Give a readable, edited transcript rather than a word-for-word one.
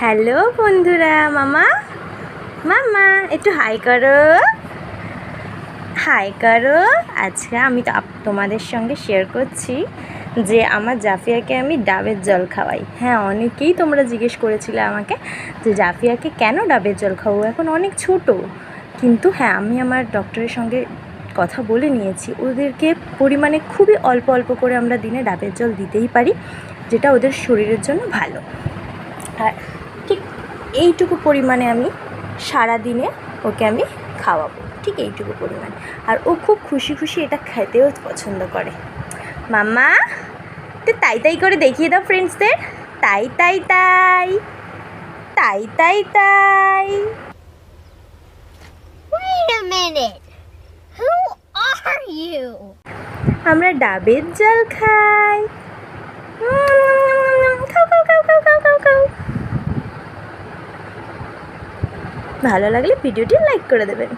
Hello বন্ধুরা, মামা মামা একটু হাই করো, হাই করো। আজকে আমি তোমাদের সঙ্গে শেয়ার করছি যে আমার জাফিয়াকে আমি ডাবের জল খাওয়াই। হ্যাঁ, অনেকেই তোমরা জিজ্ঞেস করেছিলে আমাকে যে জাফিয়াকে কেন ডাবের জল খাওয়াবো, এখন অনেক ছোট। কিন্তু হ্যাঁ, আমি আমার ডক্টরের সঙ্গে কথা বলে নিয়েছি, ওদেরকে পরিমাণে খুবই অল্প অল্প করে আমরা দিনে ডাবের জল দিতেই পারি, যেটা ওদের শরীরের জন্য ভালো। আর ঠিক এইটুকু পরিমাণে আমি সারা দিনে ওকে আমি খাওয়াবো, ঠিক এইটুকু পরিমাণ। আর ও খুব খুশি খুশি এটা খেতেও পছন্দ করে। মাম্মা তো তাই তাই করে দেখিয়ে দাও ফ্রেন্ডসদের, তাই তাই তাই তাই তাই তাই। Wait a minute. Who are you? আমরা ডাবের জল খাই। খাও খাও খাও খাও খাও খাও খাও। ভালো লাগলে ভিডিওটি লাইক করে দেবেন।